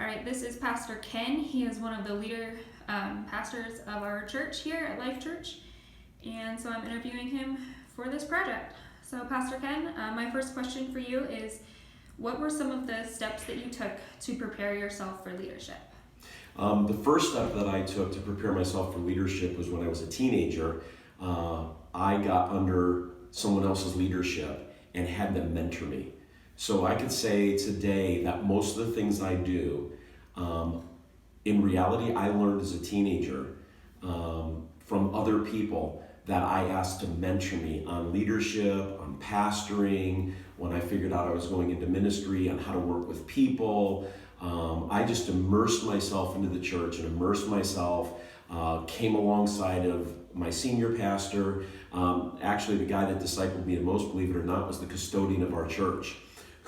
All right, this is Pastor Ken. He is one of the leader pastors of our church here at Life Church, and so I'm interviewing him for this project. So, Pastor Ken, my first question for you is, what were some of the steps that you took to prepare yourself for leadership? The first step that I took to prepare myself for leadership was when I was a teenager. I got under someone else's leadership and had them mentor me. So I could say today that most of the things I do, in reality, I learned as a teenager from other people that I asked to mentor me on leadership, on pastoring, when I figured out I was going into ministry, on how to work with people. I just immersed myself into the church and immersed myself, came alongside of my senior pastor. Actually, the guy that discipled me the most, believe it or not, was the custodian of our church,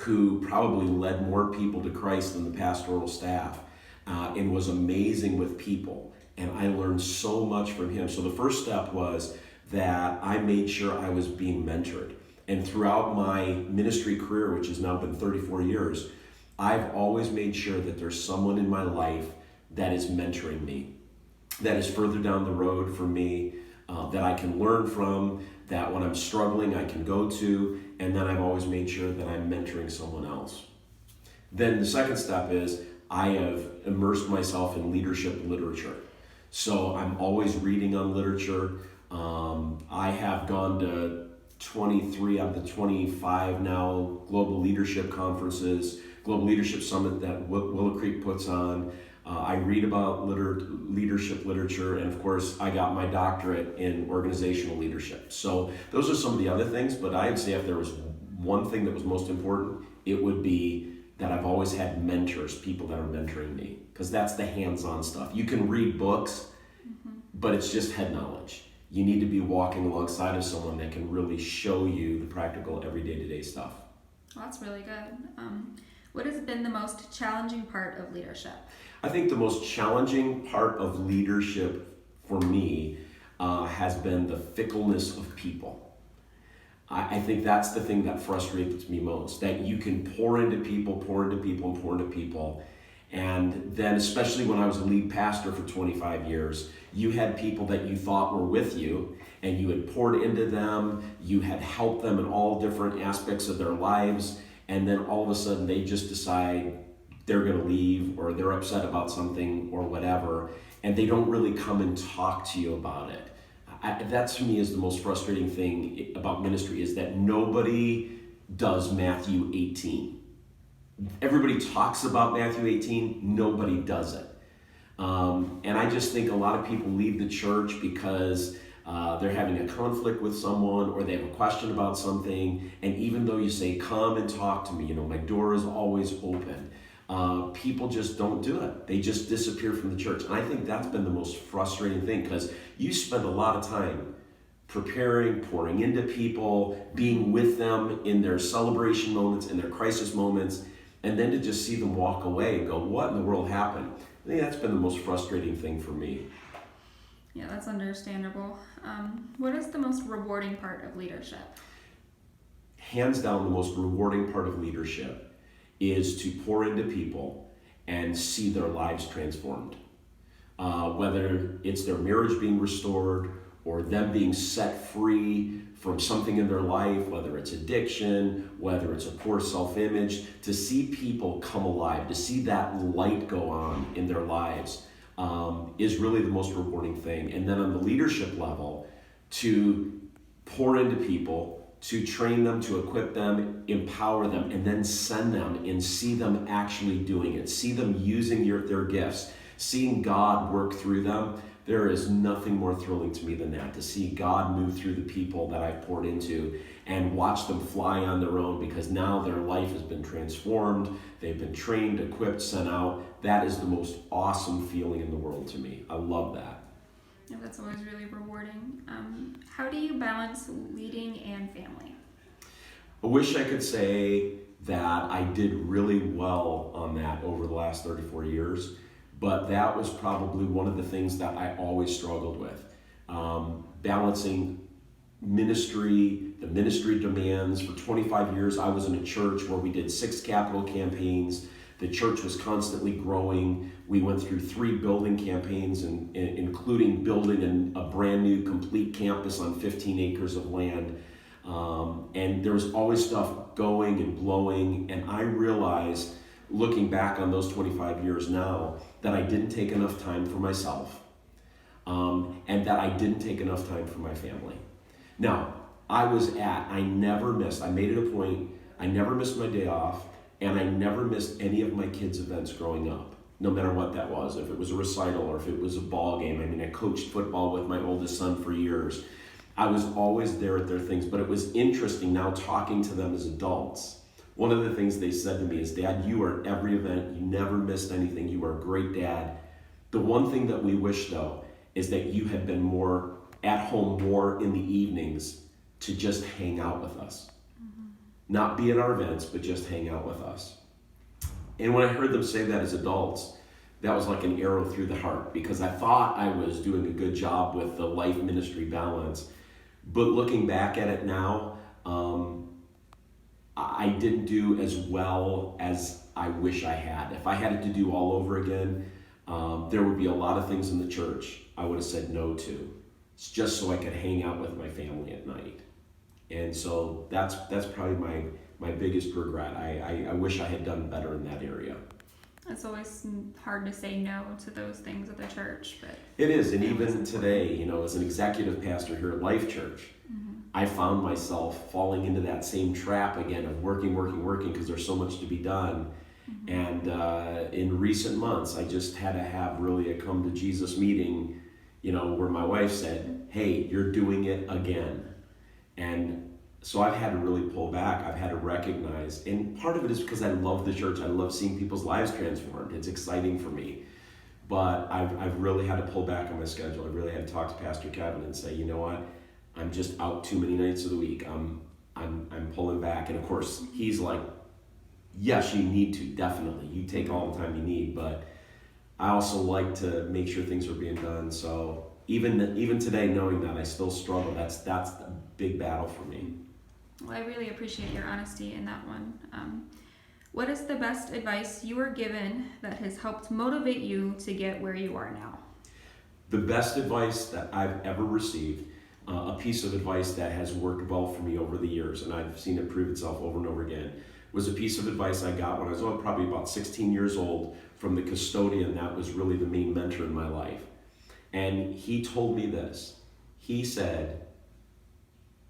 who probably led more people to Christ than the pastoral staff, and was amazing with people. And I learned so much from him. So the first step was that I made sure I was being mentored. And throughout my ministry career, which has now been 34 years, I've always made sure that there's someone in my life that is mentoring me, that is further down the road from me, that I can learn from, that when I'm struggling I can go to, and then I've always made sure that I'm mentoring someone else. Then the second step is I have immersed myself in leadership literature. So I'm always reading on literature. I have gone to 23 out of the 25 now global leadership conferences, Global Leadership Summit that Willow Creek puts on. I read about leadership literature, and of course, I got my doctorate in organizational leadership. So those are some of the other things, but I'd say if there was one thing that was most important, it would be that I've always had mentors, people that are mentoring me, because that's the hands-on stuff. You can read books, but it's just head knowledge. You need to be walking alongside of someone that can really show you the practical everyday to day stuff. Well, that's really good. What has been the most challenging part of leadership? I think the most challenging part of leadership for me has been the fickleness of people. I think that's the thing that frustrates me most, that you can pour into people, and then especially when I was a lead pastor for 25 years, you had people that you thought were with you, and you had poured into them, you had helped them in all different aspects of their lives, and then all of a sudden they just decide they're going to leave, or they're upset about something or whatever, and they don't really come and talk to you about it. That to me is the most frustrating thing about ministry, is that nobody does Matthew 18. Everybody talks about Matthew 18, nobody does it. And I just think a lot of people leave the church because they're having a conflict with someone, or they have a question about something, and even though you say, come and talk to me, my door is always open, people just don't do it. They just disappear from the church. And I think that's been the most frustrating thing, because you spend a lot of time preparing, pouring into people, being with them in their celebration moments, in their crisis moments, and then to just see them walk away and go, what in the world happened? I think that's been the most frustrating thing for me. Yeah, that's understandable. What is the most rewarding part of leadership? Hands down, the most rewarding part of leadership is to pour into people and see their lives transformed. Whether it's their marriage being restored, or them being set free from something in their life, whether it's addiction, whether it's a poor self-image, to see people come alive, to see that light go on in their lives, is really the most rewarding thing. And then on the leadership level, to pour into people, to train them, to equip them, empower them, and then send them and see them actually doing it, see them using their gifts, seeing God work through them. There is nothing more thrilling to me than that, to see God move through the people that I've poured into and watch them fly on their own, because now their life has been transformed. They've been trained, equipped, sent out. That is the most awesome feeling in the world to me. I love that. Yeah, that's always really rewarding. How do you balance leading and family? I wish I could say that I did really well on that over the last 34 years. But that was probably one of the things that I always struggled with. Balancing ministry, the ministry demands. For 25 years, I was in a church where we did 6 capital campaigns, The church was constantly growing. We went through 3 building campaigns, including building a brand new complete campus on 15 acres of land. And there was always stuff going and blowing. And I realized, looking back on those 25 years now, that I didn't take enough time for myself, and that I didn't take enough time for my family. Now, I made it a point, I never missed my day off, and I never missed any of my kids' events growing up, no matter what that was. If it was a recital or if it was a ball game. I mean, I coached football with my oldest son for years. I was always there at their things, but it was interesting now talking to them as adults. One of the things they said to me is, Dad, you are at every event. You never missed anything. You are a great dad. The one thing that we wish, though, is that you had been more at home more in the evenings to just hang out with us. Not be at our events, but just hang out with us. And when I heard them say that as adults, that was like an arrow through the heart, because I thought I was doing a good job with the life ministry balance. But looking back at it now, I didn't do as well as I wish I had. If I had it to do all over again, there would be a lot of things in the church I would have said no to. It's just so I could hang out with my family at night. And so that's probably my biggest regret. I wish I had done better in that area. It's always hard to say no to those things at the church, but it is. And even today, as an executive pastor here at Life Church, I found myself falling into that same trap again of working, because there's so much to be done. And in recent months, I just had to have really a come to Jesus meeting, where my wife said, hey, you're doing it again. And so I've had to really pull back. I've had to recognize, and part of it is because I love the church. I love seeing people's lives transformed. It's exciting for me. But I've really had to pull back on my schedule. I really had to talk to Pastor Kevin and say, you know what? I'm just out too many nights of the week. I'm pulling back. And of course, he's like, yes, you need to, definitely. You take all the time you need. But I also like to make sure things are being done. So even today, knowing that, I still struggle. That's a big battle for me. Well, I really appreciate your honesty in that one. What is the best advice you were given that has helped motivate you to get where you are now? The best advice that I've ever received, a piece of advice that has worked well for me over the years, and I've seen it prove itself over and over again, was a piece of advice I got when I was probably about 16 years old from the custodian that was really the main mentor in my life. And he told me this. He said,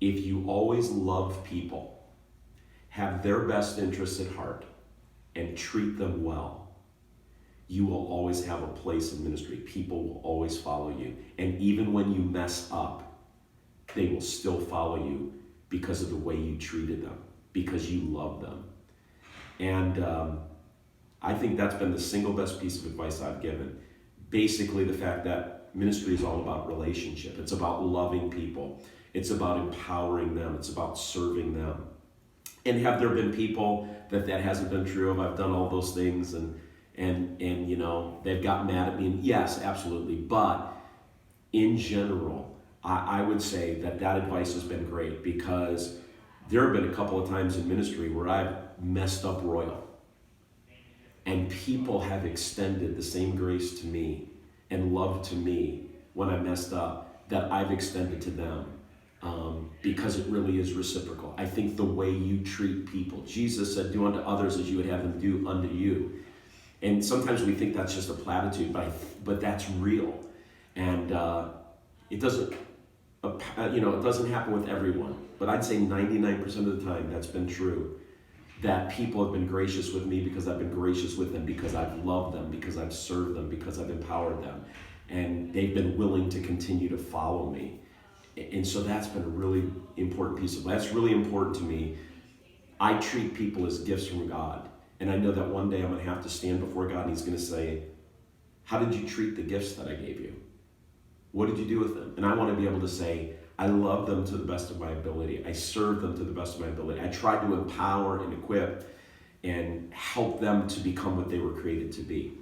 if you always love people, have their best interests at heart, and treat them well, you will always have a place in ministry. People will always follow you. And even when you mess up, they will still follow you because of the way you treated them, because you love them. And I think that's been the single best piece of advice I've given. Basically, the fact that ministry is all about relationship. It's about loving people. It's about empowering them. It's about serving them. And have there been people that hasn't been true of? I've done all those things and they've got mad at me. And yes, absolutely. But in general, I would say that advice has been great, because there have been a couple of times in ministry where I've messed up royal. And people have extended the same grace to me and love to me when I messed up that I've extended to them, because it really is reciprocal. I think the way you treat people, Jesus said, do unto others as you would have them do unto you. And sometimes we think that's just a platitude, but that's real. And it doesn't happen with everyone, but I'd say 99% of the time that's been true. That people have been gracious with me because I've been gracious with them, because I've loved them, because I've served them, because I've empowered them. And they've been willing to continue to follow me. And so that's been a really important piece of it. That's really important to me. I treat people as gifts from God. And I know that one day I'm going to have to stand before God and he's going to say, how did you treat the gifts that I gave you? What did you do with them? And I want to be able to say, I love them to the best of my ability. I serve them to the best of my ability. I tried to empower and equip and help them to become what they were created to be.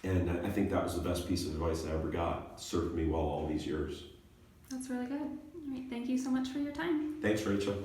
And I think that was the best piece of advice I ever got. It served me well all these years. That's really good. All right, thank you so much for your time. Thanks, Rachel.